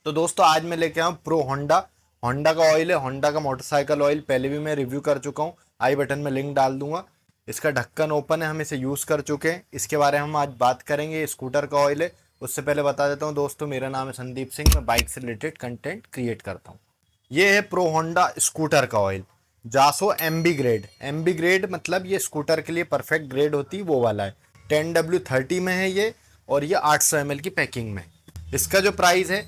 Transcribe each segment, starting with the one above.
तो दोस्तों आज मैं लेके आया हूँ प्रो होंडा। होंडा का ऑयल है, होंडा का मोटरसाइकिल ऑयल। पहले भी मैं रिव्यू कर चुका हूँ, आई बटन में लिंक डाल दूंगा। इसका ढक्कन ओपन है, हम इसे यूज़ कर चुके हैं। इसके बारे में हम आज बात करेंगे। ये स्कूटर का ऑयल है। उससे पहले बता देता हूँ दोस्तों, मेरा नाम है संदीप सिंह, मैं बाइक से रिलेटेड कंटेंट क्रिएट करता हूँ। ये है प्रो होंडा स्कूटर का oil, JASO MB grade. MB grade मतलब ये स्कूटर के लिए परफेक्ट ग्रेड होती है, वो वाला है। 10W30 में है ये, और ये 800 ml की पैकिंग में। इसका जो प्राइस है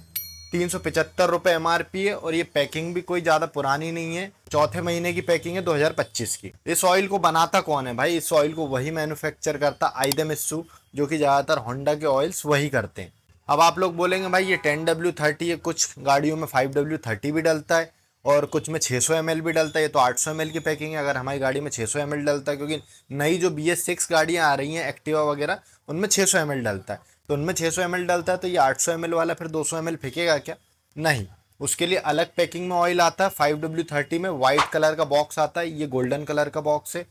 375 रुपये MRP है, और ये पैकिंग भी कोई ज़्यादा पुरानी नहीं है, चौथे महीने की पैकिंग है 2025 की। इस ऑयल को बनाता कौन है भाई? इस ऑयल को वही मैन्युफैक्चर करता आइदेमित्सु, जो कि ज़्यादातर होंडा के ऑयल्स वही करते हैं। अब आप लोग बोलेंगे भाई ये 10W30 है, कुछ गाड़ियों में 5W30 भी डलता है और कुछ में 600 ml भी डलता है। ये तो 800 ml की पैकिंग है, अगर हमारी गाड़ी में 600 ml डलता है, क्योंकि नई जो BS6 गाड़ियाँ आ रही हैं एक्टिवा वगैरह, उनमें 600 ml डलता है। तो उनमें 600 ml डलता है, तो ये 800 ml वाला फिर 200 ml फेंकेगा क्या? नहीं, उसके लिए अलग पैकिंग में ऑयल आता है। 5W30 में वाइट कलर का बॉक्स आता है, ये गोल्डन कलर का बॉक्स है।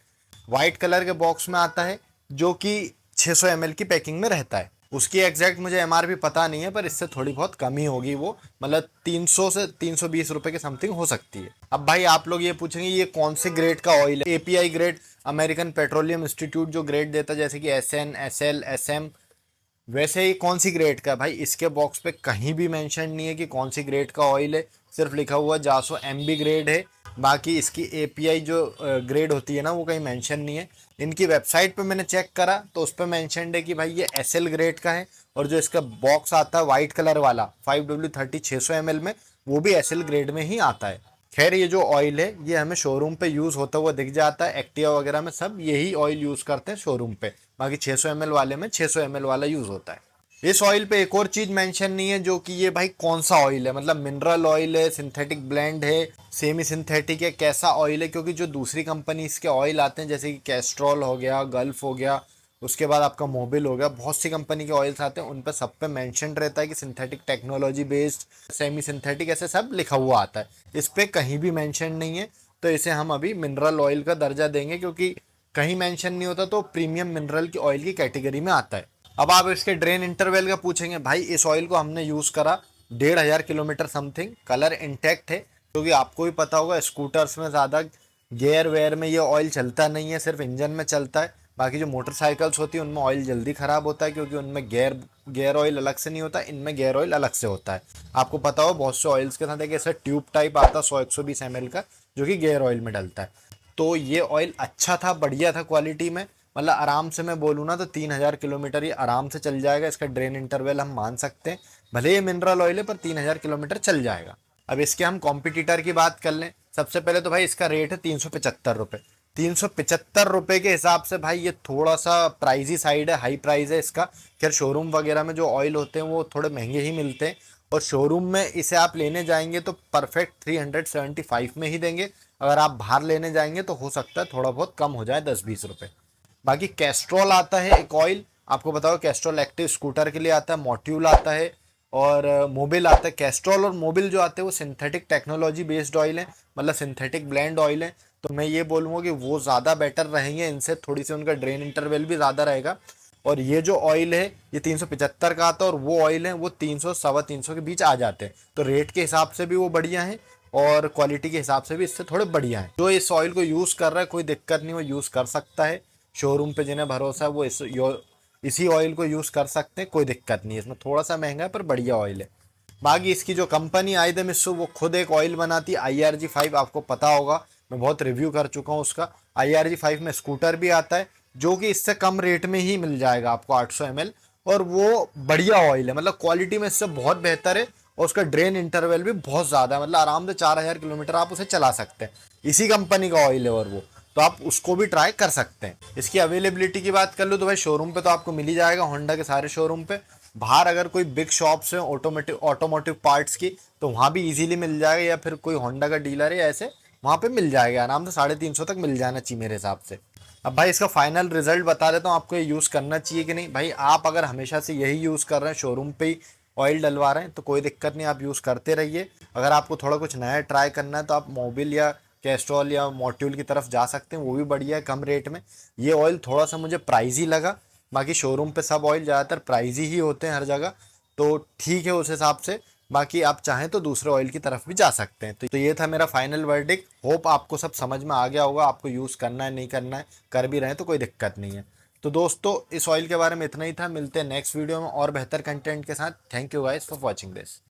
वाइट कलर के बॉक्स में आता है, जो कि 600 ml की पैकिंग में रहता है। उसकी एग्जैक्ट मुझे MRP पता नहीं है, पर इससे थोड़ी बहुत कमी होगी, वो मतलब 300 से 320 रुपए के समथिंग हो सकती है। अब भाई आप लोग ये पूछेंगे ये कौन से ग्रेड का ऑयल है? API grade, American petroleum institute जो ग्रेड देता है, जैसे कि SN, SL, SM, वैसे ही कौन सी ग्रेड का? भाई इसके बॉक्स पे कहीं भी मेंशन नहीं है कि कौन सी ग्रेड का ऑयल है, सिर्फ लिखा हुआ जासो MB ग्रेड है। बाकी इसकी API जो ग्रेड होती है ना, वो कहीं मेंशन नहीं है। इनकी वेबसाइट पे मैंने चेक करा तो उस पर मेंशन है कि भाई ये SL ग्रेड का है, और जो इसका बॉक्स आता है वाइट कलर वाला 5W30 600 ml में, वो भी SL ग्रेड में ही आता है। खैर ये जो ऑयल है ये हमें शोरूम पे यूज़ होता हुआ दिख जाता है, एक्टिवा वगैरह में सब यही ऑयल यूज़ करते हैं शोरूम पे। बाकी 600 ml वाले में 600 ml वाला यूज़ होता है। इस ऑयल पे एक और चीज़ मेंशन नहीं है, जो कि ये भाई कौन सा ऑयल है, मतलब मिनरल ऑयल है, सिंथेटिक ब्लेंड है, सेमी सिंथेटिक है, कैसा ऑयल है। क्योंकि जो दूसरी कंपनीज के ऑयल आते हैं, जैसे कि कैस्ट्रॉल हो गया, गल्फ हो गया, उसके बाद आपका मोबिल हो गया, बहुत सी कंपनी के ऑयल्स आते हैं, उन पर सब पे मेंशन रहता है कि synthetic technology based, semi synthetic, ऐसे सब लिखा हुआ आता है। इस पे कहीं भी मेंशन नहीं है, तो इसे हम अभी मिनरल ऑयल का दर्जा देंगे, क्योंकि कहीं मेंशन नहीं होता तो प्रीमियम मिनरल की ऑयल की कैटेगरी में आता है। अब आप इसके ड्रेन इंटरवल का पूछेंगे। भाई इस ऑयल को हमने यूज़ करा 1500 किलोमीटर समथिंग। कलर इंटैक्ट है, क्योंकि आपको भी पता होगा स्कूटर्स में ज़्यादा गेयर वेयर में ये ऑयल चलता नहीं है, सिर्फ इंजन में चलता है। बाकी जो मोटरसाइकिल्स होती है उनमें ऑयल जल्दी ख़राब होता है, क्योंकि उनमें गेयर ऑयल अलग से नहीं होता, इनमें गेयर ऑयल अलग से होता है। आपको पता हो बहुत से ऑयल्स के साथ एक ऐसा ट्यूब टाइप आता है 100-120 ml का, जो कि गेयर ऑयल में डलता है। तो ये ऑयल अच्छा था, बढ़िया था क्वालिटी में, मतलब आराम से मैं बोलूँ ना तो 3000 किलोमीटर ये आराम से चल जाएगा। इसका ड्रेन इंटरवल हम मान सकते हैं, भले ये मिनरल ऑयल है पर 3000 किलोमीटर चल जाएगा। अब इसके हम कॉम्पिटिटर की बात कर लें। सबसे पहले तो भाई इसका रेट है 375 रुपये। 375 रुपये के हिसाब से भाई ये थोड़ा सा प्राइजी साइड है, हाई प्राइस है इसका। खैर शोरूम वगैरह में जो ऑयल होते हैं वो थोड़े महंगे ही मिलते हैं, और शोरूम में इसे आप लेने जाएंगे तो परफेक्ट 375 में ही देंगे। अगर आप बाहर लेने जाएंगे तो हो सकता है थोड़ा बहुत कम हो जाए, 10-20 रुपये। बाकी कैस्ट्रॉल आता है एक ऑयल, आपको बताओ कैस्ट्रॉल एक्टिव स्कूटर के लिए आता है, मॉड्यूल आता है, और मोबिल आता है। कैस्ट्रॉल और मोबिल जो आते हैं वो सिंथेटिक टेक्नोलॉजी बेस्ड ऑयल है, मतलब सिंथेटिक ब्लेंड ऑयल है। तो मैं ये बोलूँगा कि वो ज़्यादा बेटर रहेंगे इनसे, थोड़ी सी उनका ड्रेन इंटरवल भी ज़्यादा रहेगा। और ये जो ऑयल है ये 375 का आता है, और वो ऑयल है वो 300 325 के बीच आ जाते हैं। तो रेट के हिसाब से भी वो बढ़िया है, और क्वालिटी के हिसाब से भी इससे थोड़े बढ़िया है। जो इस ऑयल को यूज़ कर रहा है कोई दिक्कत नहीं, वो यूज़ कर सकता है। शोरूम पे जिन्हें भरोसा है वो इसी ऑयल को यूज़ कर सकते हैं, कोई दिक्कत नहीं है। इसमें थोड़ा सा महंगा है पर बढ़िया ऑयल है। बाकी इसकी जो कंपनी आइदेमित्सु वो खुद एक ऑयल बनाती है IRG5, आपको पता होगा, मैं बहुत रिव्यू कर चुका हूँ उसका। IRG5 में स्कूटर भी आता है, जो कि इससे कम रेट में ही मिल जाएगा आपको 800 ml, और वो बढ़िया ऑयल है, मतलब क्वालिटी में इससे बहुत बेहतर है। और उसका ड्रेन इंटरवल भी बहुत ज़्यादा है, मतलब आराम से 4000 किलोमीटर आप उसे चला सकते हैं। इसी कंपनी का ऑयल है, और वो तो आप उसको भी ट्राई कर सकते हैं। इसकी अवेलेबिलिटी की बात कर लो तो भाई शोरूम पे तो आपको मिल ही जाएगा, होंडा के सारे शोरूम पे। बाहर अगर कोई बिग शॉप्स हैं ऑटोमोटिव पार्ट्स की, तो वहाँ भी इजीली मिल जाएगा, या फिर कोई होंडा का डीलर है ऐसे, वहाँ पे मिल जाएगा आराम से। 350 तक मिल जाना चाहिए मेरे हिसाब से। अब भाई इसका फाइनल रिजल्ट बता देता हूँ, आपको ये यूज़ करना चाहिए कि नहीं। भाई आप अगर हमेशा से यही यूज़ कर रहे हैं, शोरूम पे ही ऑयल डलवा रहे हैं, तो कोई दिक्कत नहीं, आप यूज़ करते रहिए। अगर आपको थोड़ा कुछ नया ट्राई करना है तो आप मोबिल या कैस्ट्रॉल या मॉड्यूल की तरफ जा सकते हैं, वो भी बढ़िया है कम रेट में। ये ऑयल थोड़ा सा मुझे प्राइजी लगा, बाकी शोरूम पे सब ऑयल ज़्यादातर प्राइजी ही होते हैं हर जगह, तो ठीक है उस हिसाब से। बाकी आप चाहें तो दूसरे ऑयल की तरफ भी जा सकते हैं। तो ये था मेरा फाइनल वर्डिक्ट। होप आपको सब समझ में आ गया होगा, आपको यूज़ करना है नहीं करना है, कर भी रहे हैं तो कोई दिक्कत नहीं है। तो दोस्तों इस ऑयल के बारे में इतना ही था, मिलते हैं नेक्स्ट वीडियो में और बेहतर कंटेंट के साथ। Thank you guys for watching this.